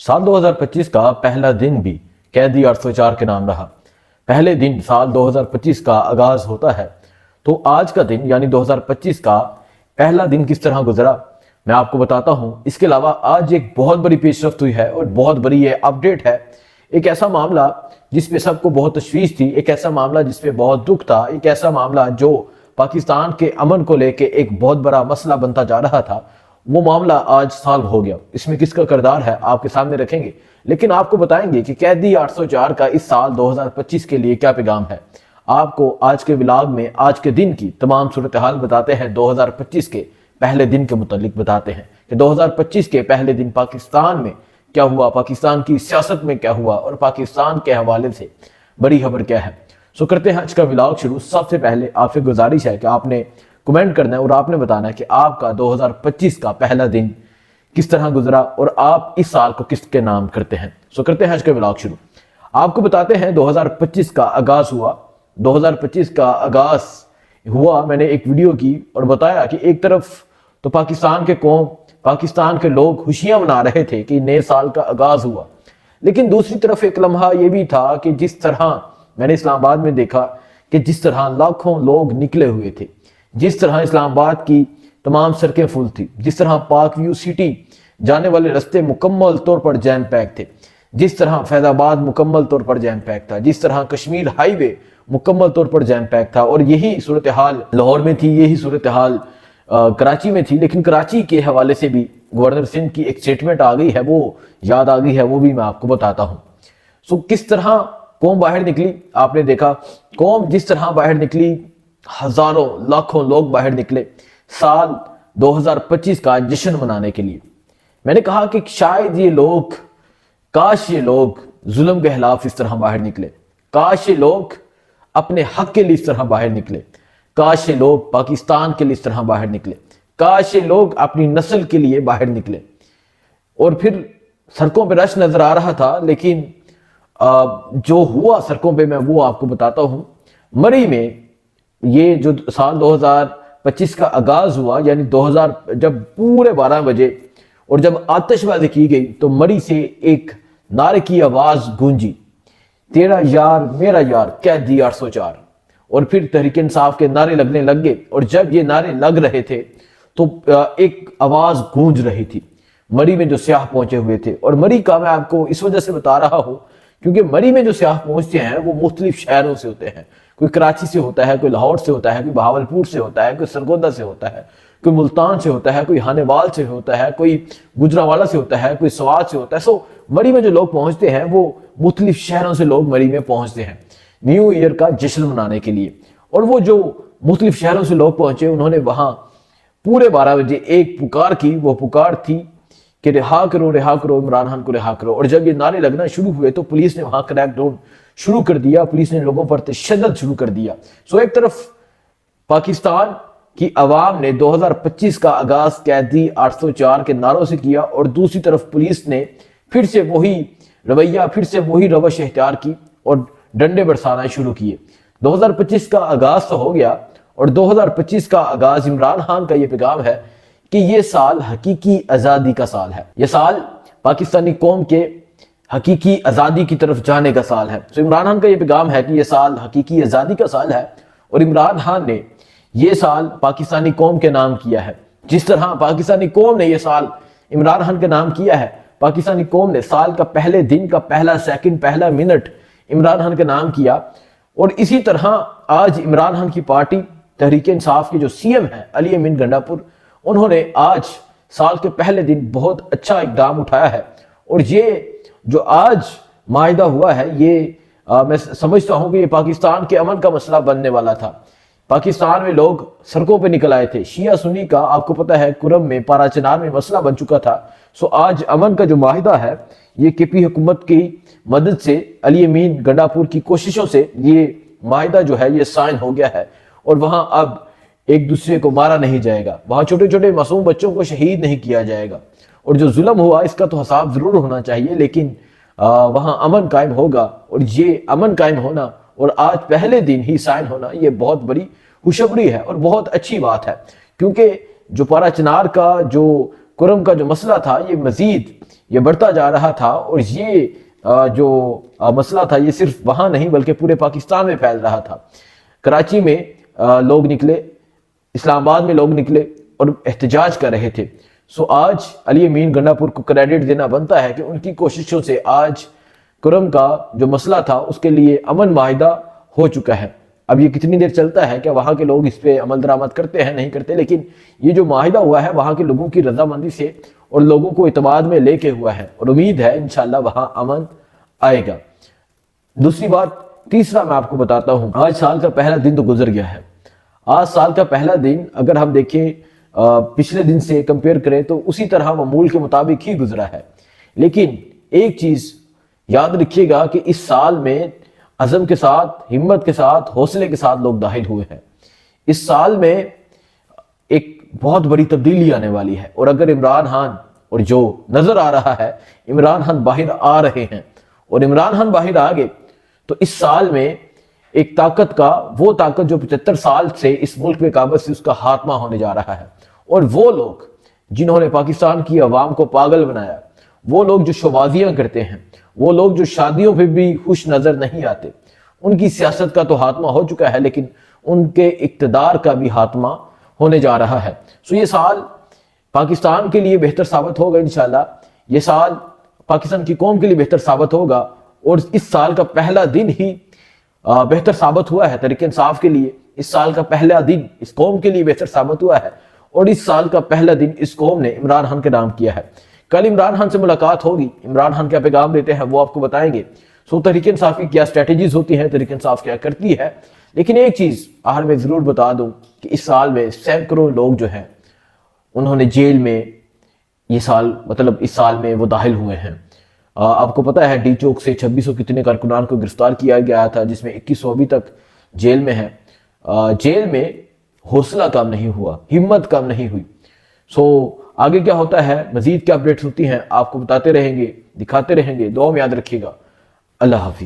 سال 2025 کا پہلا دن بھی قیدی 804 کے نام رہا۔ پہلے دن سال 2025 کا آغاز ہوتا ہے تو آج کا دن یعنی 2025 کا پہلا دن کس طرح گزرا میں آپ کو بتاتا ہوں۔ اس کے علاوہ آج ایک بہت بڑی پیش رفت ہوئی ہے اور بہت بڑی یہ اپڈیٹ ہے۔ ایک ایسا معاملہ جس پہ سب کو بہت تشویش تھی، ایک ایسا معاملہ جس پہ بہت دکھ تھا، ایک ایسا معاملہ جو پاکستان کے امن کو لے کے ایک بہت بڑا مسئلہ بنتا جا رہا تھا، وہ معاملہ آج سالو ہو گیا۔ اس میں کس کا کردار ہے آپ کے سامنے رکھیں گے، لیکن آپ کو بتائیں گے کہ قیدی 804 کا اس سال 2025 کے لیے کیا پیغام ہے۔ آپ کو آج کے ولاگ میں آج کے دن کی تمام صورتحال بتاتے ہیں، 2025 کے پہلے دن کے متعلق بتاتے ہیں کہ 2025 کے پہلے دن پاکستان میں کیا ہوا، پاکستان کی سیاست میں کیا ہوا اور پاکستان کے حوالے سے بڑی خبر کیا ہے۔ سو کرتے ہیں آج کا ولاگ شروع۔ سب سے پہلے آپ سے گزارش ہے کہ آپ نے کمنٹ کرنا ہے اور آپ نے بتانا ہے کہ آپ کا 2025 کا پہلا دن کس طرح گزرا اور آپ اس سال کو کس کے نام کرتے ہیں۔ سو کرتے ہیں آج کا ولاگ شروع۔ آپ کو بتاتے ہیں 2025 کا آغاز ہوا۔ 2025 کا آغاز ہوا، میں نے ایک ویڈیو کی اور بتایا کہ ایک طرف تو پاکستان کے قوم، پاکستان کے لوگ خوشیاں منا رہے تھے کہ نئے سال کا آغاز ہوا، لیکن دوسری طرف ایک لمحہ یہ بھی تھا کہ جس طرح میں نے اسلام آباد میں دیکھا کہ جس طرح لاکھوں لوگ نکلے ہوئے تھے، جس طرح اسلام آباد کی تمام سڑکیں فل تھی، جس طرح پاک ویو سٹی جانے والے رستے مکمل طور پر جیم پیک تھے، جس طرح فیض آباد مکمل طور پر جیم پیک تھا، جس طرح کشمیر ہائی وے مکمل طور پر جیم پیک تھا، اور یہی صورتحال لاہور میں تھی، یہی صورتحال کراچی میں تھی۔ لیکن کراچی کے حوالے سے بھی گورنر سندھ کی ایک سٹیٹمنٹ آ گئی ہے، وہ یاد آ گئی ہے، وہ بھی میں آپ کو بتاتا ہوں۔ سو کس طرح قوم باہر نکلی، آپ نے دیکھا قوم جس طرح باہر نکلی، ہزاروں لاکھوں لوگ باہر نکلے سال 2025 کا جشن منانے کے لیے۔ میں نے کہا کہ شاید یہ لوگ، کاش یہ لوگ ظلم کے خلاف اس طرح باہر نکلے، کاش یہ لوگ اپنے حق کے لیے اس طرح باہر نکلے، کاش یہ لوگ پاکستان کے لیے اس طرح باہر نکلے، کاش یہ لوگ اپنی نسل کے لیے باہر نکلے۔ اور پھر سڑکوں پہ رش نظر آ رہا تھا، لیکن جو ہوا سڑکوں پہ میں وہ آپ کو بتاتا ہوں۔ مری میں یہ جو سال 2025 کا آغاز ہوا، یعنی جب پورے 12 بجے اور جب آتش بازی کی گئی تو مری سے ایک نعرے کی آواز گونجی، تیرا یار میرا یار قیدی 804، اور پھر تحریک انصاف کے نعرے لگنے لگ گئے۔ اور جب یہ نعرے لگ رہے تھے تو ایک آواز گونج رہی تھی مری میں جو سیاح پہنچے ہوئے تھے۔ اور مری کا میں آپ کو اس وجہ سے بتا رہا ہوں کیونکہ مری میں جو سیاح پہنچتے ہیں وہ مختلف شہروں سے ہوتے ہیں، کوئی کراچی سے ہوتا ہے، کوئی لاہور سے ہوتا ہے، کوئی بہاولپور سے ہوتا ہے، کوئی سرگودا سے ہوتا ہے، کوئی ملتان سے ہوتا ہے، کوئی ہانیوال سے ہوتا ہے، کوئی گجرانوالہ سے ہوتا ہے، کوئی سوات سے ہوتا ہے۔ سو مری میں جو لوگ پہنچتے ہیں وہ مختلف شہروں سے لوگ مری میں پہنچتے ہیں نیو ایئر کا جشن منانے کے لیے۔ اور وہ جو مختلف شہروں سے لوگ پہنچے، انہوں نے وہاں پورے 12 بجے ایک پکار کی، وہ پکار تھی کہ رہا کرو عمران خان کو رہا کرو۔ اور جب یہ نعرے لگنا شروع ہوئے تو پولیس نے وہاں کریک ڈاؤن شروع کر دیا، پولیس نے لوگوں پر تشدد شروع کر دیا۔ سو ایک طرف پاکستان کی عوام نے 2025 کا آغاز قیدی 804 کے نعروں سے کیا، اور دوسری طرف پولیس نے پھر سے وہی رویہ، پھر سے وہی روش اختیار کی اور ڈنڈے برسانا شروع کیے۔ 2025 کا آغاز تو ہو گیا، اور 2025 کا آغاز عمران خان کا یہ پیغام ہے کہ یہ سال حقیقی آزادی کا سال ہے، یہ سال پاکستانی قوم کے حقیقی آزادی کی طرف جانے کا سال ہے۔ تو عمران خان کا یہ پیغام ہے کہ یہ سال حقیقی آزادی کا سال ہے، اور عمران خان نے یہ سال پاکستانی قوم کے نام کیا ہے۔ جس طرح پاکستانی قوم نے یہ سال عمران خان کے نام کیا ہے، پاکستانی قوم نے سال کا پہلے دن کا پہلا سیکنڈ، پہلا منٹ عمران خان کے نام کیا۔ اور اسی طرح آج عمران خان کی پارٹی تحریک انصاف کے جو سی ایم ہیں علی امین گنڈاپور، انہوں نے آج سال کے پہلے دن بہت اچھا اقدام اٹھایا ہے۔ اور یہ جو آج معاہدہ ہوا ہے، یہ میں سمجھتا ہوں کہ یہ پاکستان کے امن کا مسئلہ بننے والا تھا۔ پاکستان میں لوگ سڑکوں پہ نکل آئے تھے، شیعہ سنی کا آپ کو پتہ ہے کرم میں، پارا چنار میں مسئلہ بن چکا تھا۔ سو آج امن کا جو معاہدہ ہے، یہ کے پی حکومت کی مدد سے، علی امین گنڈاپور کی کوششوں سے یہ معاہدہ جو ہے یہ سائن ہو گیا ہے، اور وہاں اب ایک دوسرے کو مارا نہیں جائے گا، وہاں چھوٹے چھوٹے معصوم بچوں کو شہید نہیں کیا جائے گا، اور جو ظلم ہوا اس کا تو حساب ضرور ہونا چاہیے، لیکن وہاں امن قائم ہوگا۔ اور یہ امن قائم ہونا اور آج پہلے دن ہی سائن ہونا، یہ بہت بڑی خوشخبری ہے اور بہت اچھی بات ہے، کیونکہ جو پارا چنار کا جو کرم کا جو مسئلہ تھا یہ مزید یہ بڑھتا جا رہا تھا، اور یہ جو مسئلہ تھا یہ صرف وہاں نہیں بلکہ پورے پاکستان میں پھیل رہا تھا۔ کراچی میں لوگ نکلے، اسلام آباد میں لوگ نکلے اور احتجاج کر رہے تھے۔ سو آج علی امین گنڈاپور کو کریڈٹ دینا بنتا ہے کہ ان کی کوششوں سے آج کرم کا جو مسئلہ تھا اس کے لیے امن معاہدہ ہو چکا ہے۔ اب یہ کتنی دیر چلتا ہے کہ وہاں کے لوگ اس پہ عمل درآمد کرتے ہیں نہیں کرتے، لیکن یہ جو معاہدہ ہوا ہے وہاں کے لوگوں کی رضامندی سے اور لوگوں کو اعتماد میں لے کے ہوا ہے، اور امید ہے انشاءاللہ وہاں امن آئے گا۔ دوسری بات، تیسرا میں آپ کو بتاتا ہوں، آج سال کا پہلا دن تو گزر گیا ہے۔ آج سال کا پہلا دن اگر ہم دیکھیں پچھلے دن سے کمپیئر کریں تو اسی طرح معمول کے مطابق ہی گزرا ہے، لیکن ایک چیز یاد رکھیے گا کہ اس سال میں عزم کے ساتھ، ہمت کے ساتھ، حوصلے کے ساتھ لوگ داخل ہوئے ہیں۔ اس سال میں ایک بہت بڑی تبدیلی آنے والی ہے، اور اگر عمران خان، اور جو نظر آ رہا ہے عمران خان باہر آ رہے ہیں، اور عمران خان باہر آ گئے تو اس سال میں ایک طاقت کا، وہ طاقت جو 75 سال سے اس ملک میں قابض سے، اس کا خاتمہ ہونے جا رہا ہے۔ اور وہ لوگ جنہوں نے پاکستان کی عوام کو پاگل بنایا، وہ لوگ جو شوبازیاں کرتے ہیں، وہ لوگ جو شادیوں پہ بھی خوش نظر نہیں آتے، ان کی سیاست کا تو خاتمہ ہو چکا ہے، لیکن ان کے اقتدار کا بھی خاتمہ ہونے جا رہا ہے۔ سو یہ سال پاکستان کے لیے بہتر ثابت ہوگا انشاءاللہ، یہ سال پاکستان کی قوم کے لیے بہتر ثابت ہوگا، اور اس سال کا پہلا دن ہی بہتر ثابت ہوا ہے تحریک انصاف کے لیے۔ اس سال کا پہلا دن اس قوم کے لیے بہتر ثابت ہوا ہے، اور اس سال کا پہلا دن اس قوم نے عمران خان کے نام کیا ہے۔ کل عمران خان سے ملاقات ہوگی، عمران خان کیا پیغام دیتے ہیں وہ آپ کو بتائیں گے۔ سو تحریک انصاف کی کیا اسٹریٹجیز ہوتی ہیں، تحریک انصاف کیا کرتی ہے۔ لیکن ایک چیز آخر میں ضرور بتا دوں کہ اس سال میں سینکڑوں لوگ جو ہیں انہوں نے جیل میں یہ سال، مطلب اس سال میں وہ داخل ہوئے ہیں۔ آپ کو پتہ ہے ڈی چوک سے 2600 کتنے کارکنان کو گرفتار کیا گیا تھا، جس میں 2100 ابھی تک جیل میں ہیں۔ جیل میں حوصلہ کم نہیں ہوا، ہمت کم نہیں ہوئی۔ سو آگے کیا ہوتا ہے، مزید کیا اپڈیٹس ہوتی ہیں آپ کو بتاتے رہیں گے، دکھاتے رہیں گے۔ دعا میں یاد رکھیے گا۔ اللہ حافظ۔